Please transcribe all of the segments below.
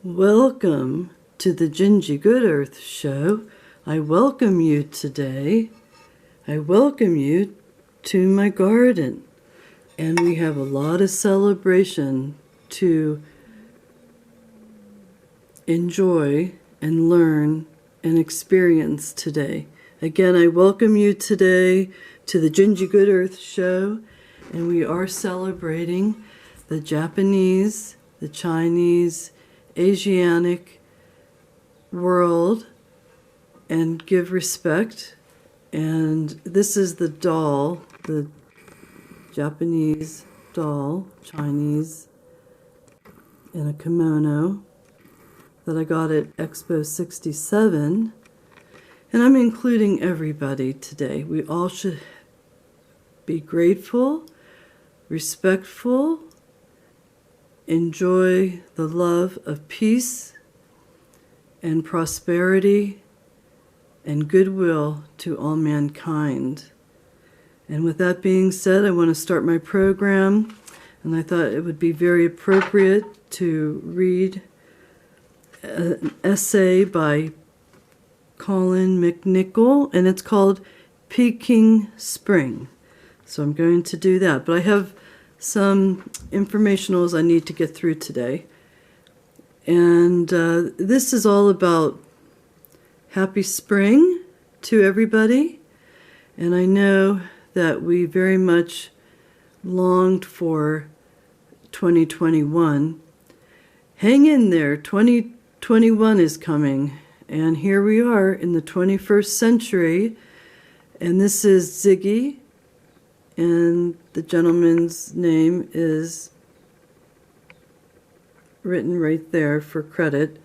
Welcome to the GinGee GoodEarth show. I welcome you today. I welcome you to my garden. And we have a lot of celebration to enjoy and learn and experience today. Again, I welcome you today to the GinGee GoodEarth show. And we are celebrating the Japanese, the Chinese, Asiatic world and give respect. And this is the doll, the Japanese doll, Chinese, in a kimono that I got at Expo 67. And I'm including everybody today. We all should be grateful, respectful, enjoy the love of peace and prosperity and goodwill to all mankind. And with that being said, I want to start my program, and I thought it would be very appropriate to read an essay by Colin McNichol, and it's called Peking Spring. So I'm going to do that, but I have some informationals I need to get through today. And this is all about happy spring to everybody. And I know that we very much longed for 2021. Hang in there, 2021 is coming. And here we are in the 21st century. And this is Ziggy. And the gentleman's name is written right there for credit.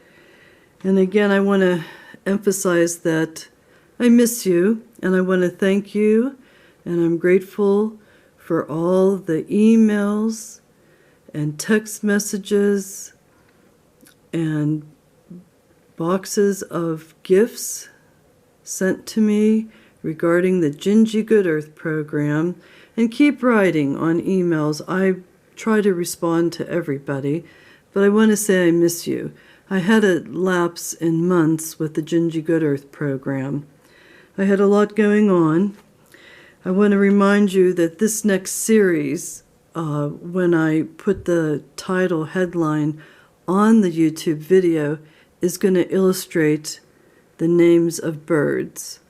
And again, I want to emphasize that I miss you, and I want to thank you, and I'm grateful for all the emails and text messages and boxes of gifts sent to me regarding the GinGee GoodEarth program. And keep writing on emails. I try to respond to everybody, but I want to say I miss you. I had a lapse in months with the GinGee GoodEarth program. I had a lot going on. I want to remind you that this next series, when I put the title headline on the YouTube video, is going to illustrate the names of birds.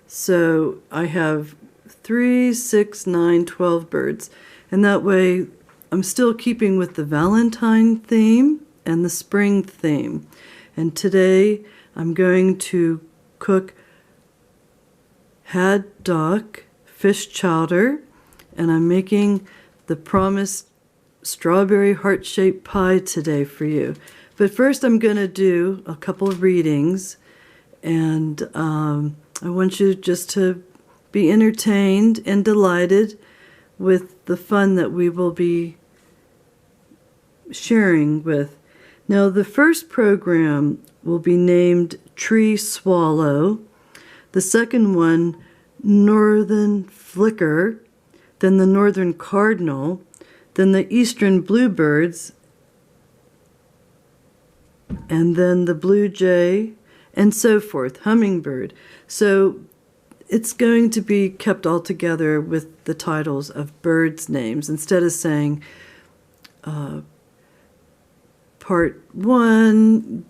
So I have 3, 6, 9, 12 birds. And that way, I'm still keeping with the Valentine theme and the spring theme. And today, I'm going to cook haddock fish chowder, and I'm making the promised strawberry heart-shaped pie today for you. But first, I'm going to do a couple of readings, and I want you just to be entertained and delighted with the fun that we will be sharing with. Now, the first program will be named Tree Swallow, the second one, Northern Flicker, then the Northern Cardinal, then the Eastern Bluebirds, and then the Blue Jay, and so forth, Hummingbird. So it's going to be kept all together with the titles of birds' names. Instead of saying part 1,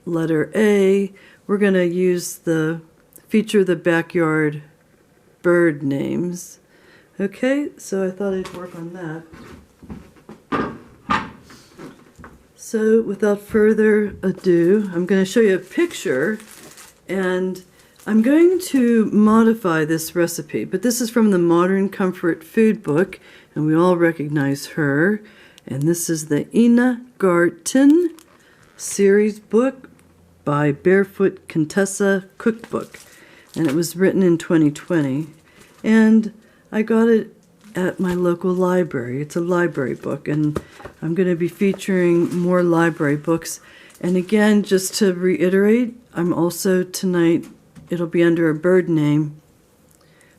letter A, we're going to use feature the backyard bird names. Okay, so I thought I'd work on that. So without further ado, I'm going to show you a picture, and I'm going to modify this recipe, but this is from the Modern Comfort Food Book, and we all recognize her. And this is the Ina Garten series book by Barefoot Contessa Cookbook, and it was written in 2020. And I got it at my local library. It's a library book, and I'm going to be featuring more library books. And again, just to reiterate, I'm also tonight, it'll be under a bird name,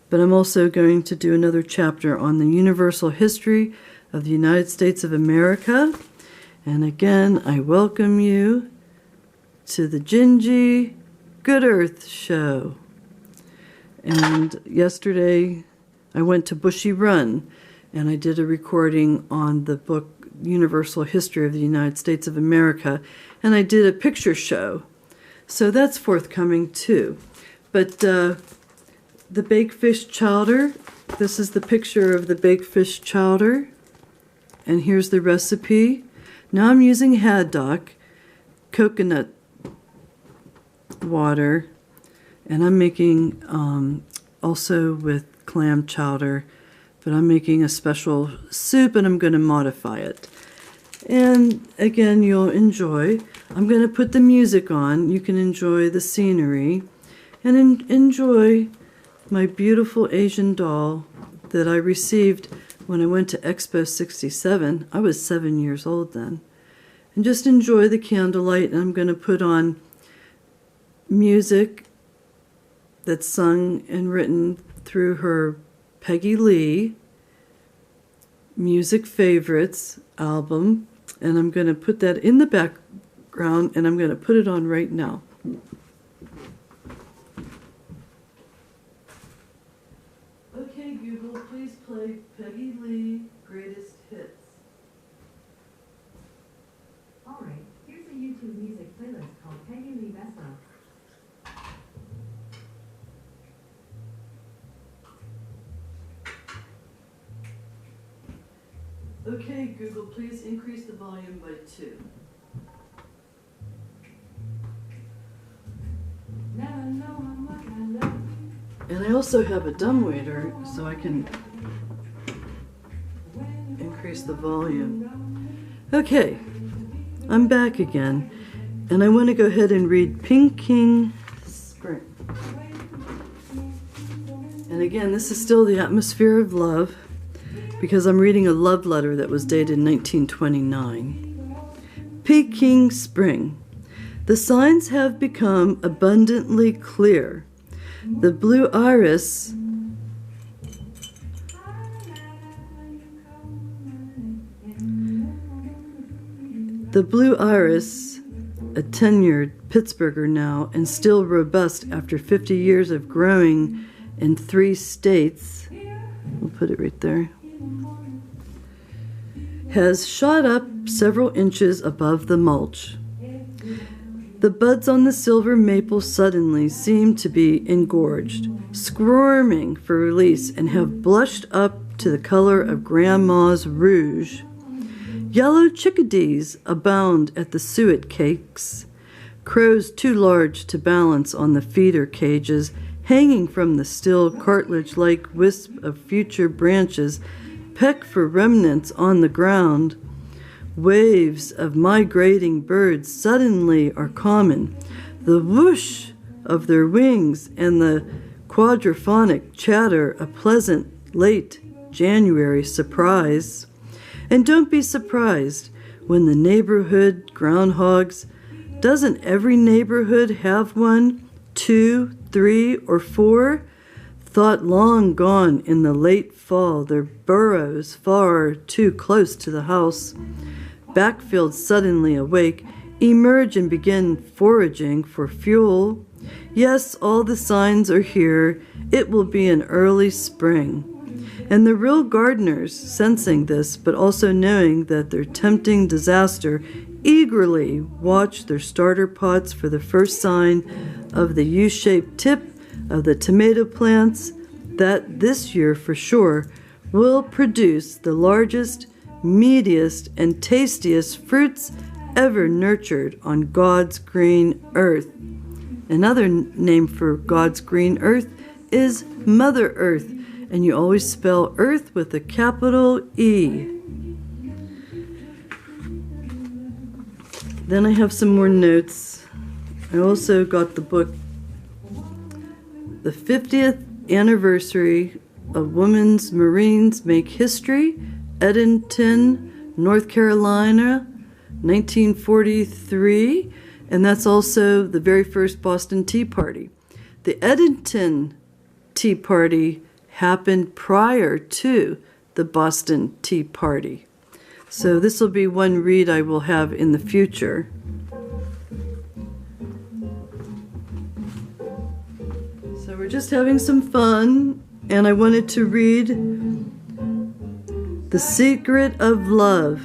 but I'm also going to do another chapter on the universal history of the United States of America. And again, I welcome you to the GinGee GoodEarth show. And yesterday, I went to Bushy Run, and I did a recording on the book Universal History of the United States of America, and I did a picture show. So that's forthcoming too. But the baked fish chowder, this is the picture of the baked fish chowder, and here's the recipe. Now I'm using haddock, coconut water, and I'm making also with clam chowder, but I'm making a special soup and I'm going to modify it. And again, you'll enjoy. I'm going to put the music on. You can enjoy the scenery and enjoy my beautiful Asian doll that I received when I went to Expo 67. I was 7 years old then. And just enjoy the candlelight, and I'm going to put on music that's sung and written through her Peggy Lee Music Favorites album, and I'm going to put that in the background, and I'm going to put it on right now. Okay, Google, please play Peggy Lee Greatest Hits. All right, here's a YouTube music playlist called Peggy Lee Best Of. Okay, Google, please increase the volume by 2. And I also have a dumbwaiter, so I can increase the volume. Okay, I'm back again, and I want to go ahead and read Peking Spring. And again, this is still the atmosphere of love, because I'm reading a love letter that was dated 1929. Peking Spring. The signs have become abundantly clear. The blue iris a tenured Pittsburgher now and still robust after 50 years of growing in 3 states, we'll put it right there, has shot up several inches above the mulch. The buds on the silver maple suddenly seem to be engorged, squirming for release, and have blushed up to the color of Grandma's rouge. Yellow chickadees abound at the suet cakes. Crows too large to balance on the feeder cages, hanging from the still cartilage-like wisp of future branches, peck for remnants on the ground. Waves of migrating birds suddenly are common. The whoosh of their wings and the quadraphonic chatter a pleasant late January surprise. And don't be surprised when the neighborhood groundhogs, doesn't every neighborhood have one, 2, 3, or 4? Thought long gone in the late fall, their burrows far too close to the house. Backfields suddenly awake, emerge and begin foraging for fuel. Yes, all the signs are here. It will be an early spring. And the real gardeners, sensing this, but also knowing that their tempting disaster, eagerly watch their starter pots for the first sign of the U-shaped tip of the tomato plants that this year for sure will produce the largest, meatiest, and tastiest fruits ever nurtured on God's green earth. Another name for God's green earth is Mother Earth, and you always spell earth with a capital E. Then I have some more notes. I also got the book, The 50th Anniversary of Women's Marines Make History, Edenton, North Carolina, 1943, and that's also the very first Boston Tea Party. The Edenton Tea Party happened prior to the Boston Tea Party. So this will be one read I will have in the future. So we're just having some fun, and I wanted to read The Secret of Love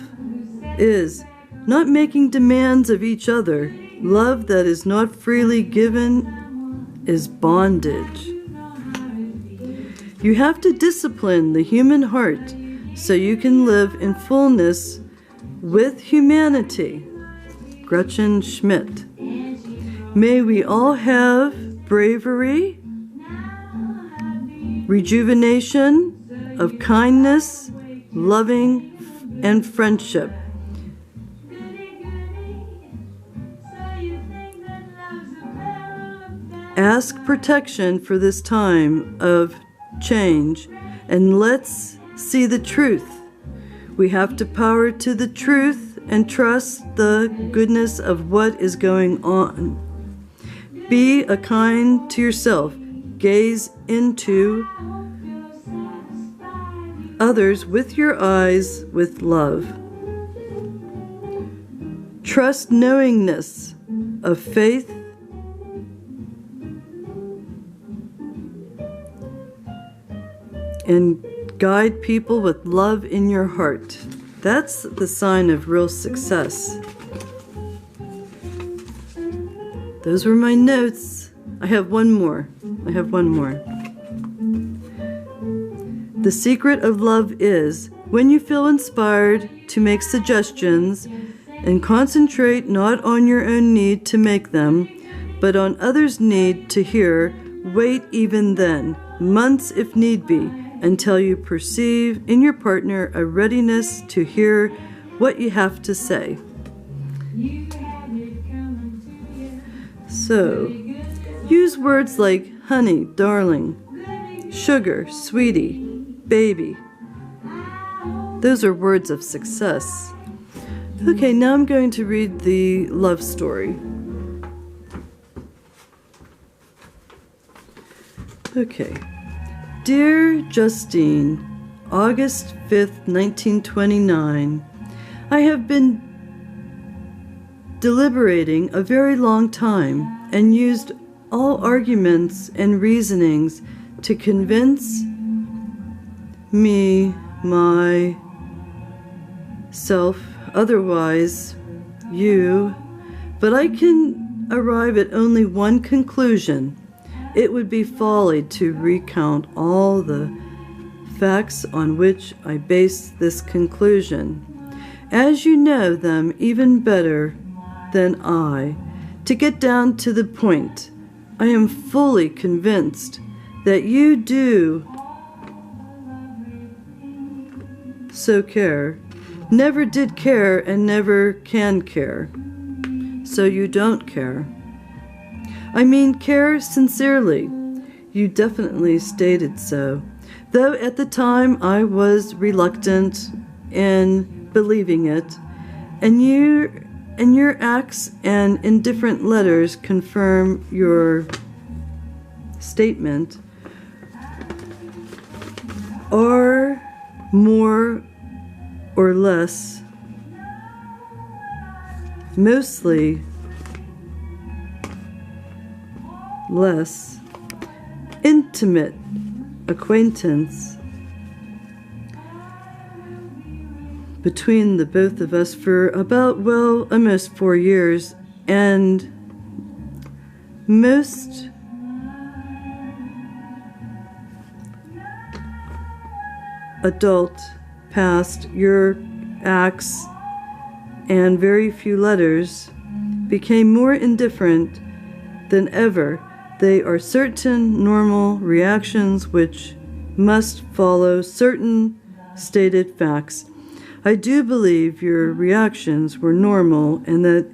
is not making demands of each other. Love that is not freely given is bondage. You have to discipline the human heart so you can live in fullness with humanity. Gretchen Schmitt. May we all have bravery, rejuvenation of kindness, loving, and friendship. Ask protection for this time of change, and let's see the truth. We have to power to the truth and trust the goodness of what is going on. Be kind to yourself. Gaze into others with your eyes with love. Trust knowingness of faith and guide people with love in your heart. That's the sign of real success. Those were my notes. I have one more. The secret of love is when you feel inspired to make suggestions and concentrate not on your own need to make them, but on others' need to hear, wait even then, months if need be, until you perceive in your partner a readiness to hear what you have to say. So, use words like honey, darling, sugar, sweetie, baby. Those are words of success. Okay, now I'm going to read the love story. Okay. Dear Justine, August 5th, 1929. I have been deliberating a very long time and used all arguments and reasonings to convince me, myself, otherwise you, but I can arrive at only one conclusion. It would be folly to recount all the facts on which I base this conclusion, as you know them even better than I. To get down to the point, I am fully convinced that you do so care, never did care and never can care, so you don't care. I mean, care sincerely. You definitely stated so, though at the time I was reluctant in believing it, and your acts and indifferent letters confirm your statement, are more or less, mostly less, intimate acquaintance between the both of us for about, well, almost 4 years, and most adult past your acts and very few letters became more indifferent than ever. They are certain normal reactions which must follow certain stated facts. I do believe your reactions were normal, and that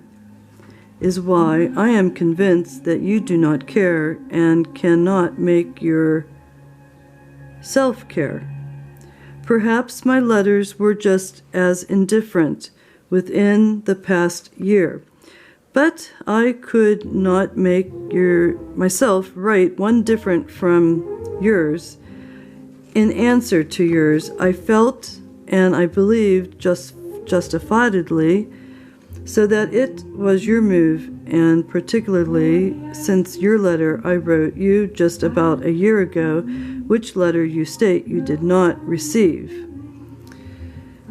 is why I am convinced that you do not care and cannot make yourself care. Perhaps my letters were just as indifferent within the past year, but I could not make myself write one different from yours. In answer to yours, I felt and I believed just justifiedly, so that it was your move, and particularly since your letter I wrote you just about a year ago, which letter you state you did not receive.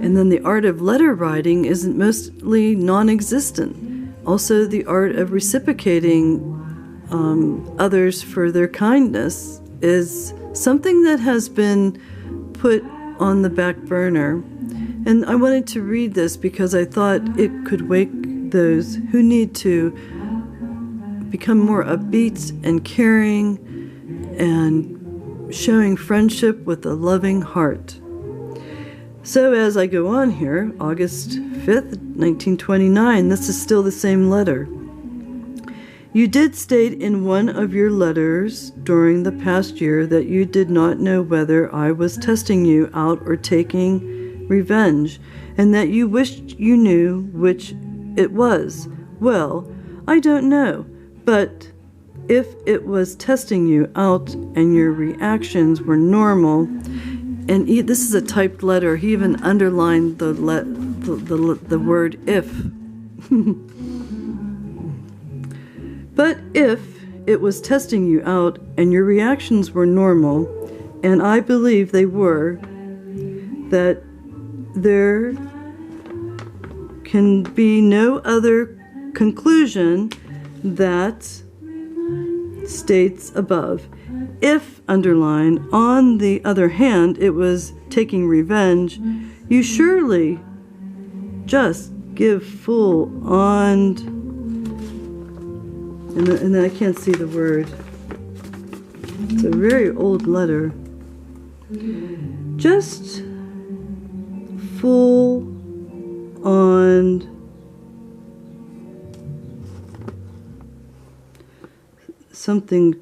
And then the art of letter writing isn't mostly non-existent. Also, the art of reciprocating others for their kindness is something that has been put on the back burner. And I wanted to read this because I thought it could wake those who need to become more upbeat and caring and showing friendship with a loving heart. So as I go on here, August 5th, 1929, this is still the same letter. You did state in one of your letters during the past year that you did not know whether I was testing you out or taking revenge, and that you wished you knew which it was. Well, I don't know, but if it was testing you out and your reactions were normal, and this is a typed letter, he even underlined the word if. But if it was testing you out and your reactions were normal, and I believe they were, that there can be no other conclusion that states above. If, underline, on the other hand, it was taking revenge, you surely just give full on, and then I can't see the word. It's a very old letter. Just full on something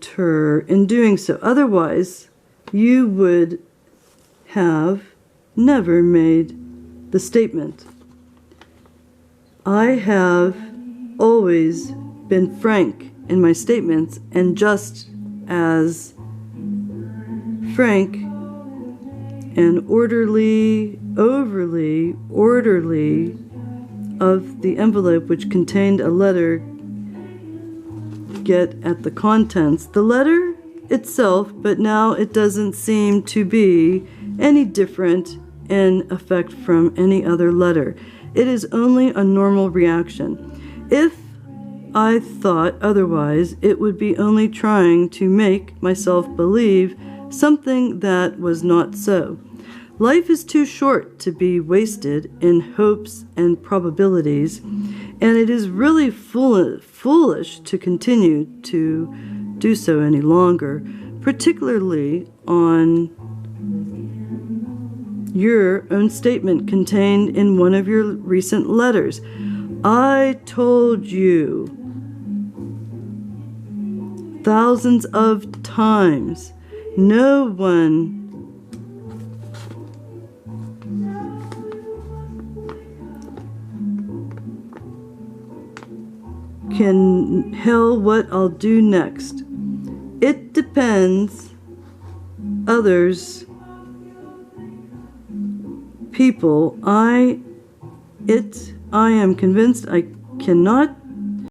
in doing so. Otherwise, you would have never made the statement. I have always been frank in my statements, and just as frank and overly orderly of the envelope which contained a letter get at the contents. The letter itself, but now it doesn't seem to be any different in effect from any other letter. It is only a normal reaction. If I thought otherwise, it would be only trying to make myself believe something that was not so. Life is too short to be wasted in hopes and probabilities, and it is really foolish to continue to do so any longer, particularly on your own statement contained in one of your recent letters. I told you thousands of times, no one can tell what I'll do next. It depends others, people. I am convinced I cannot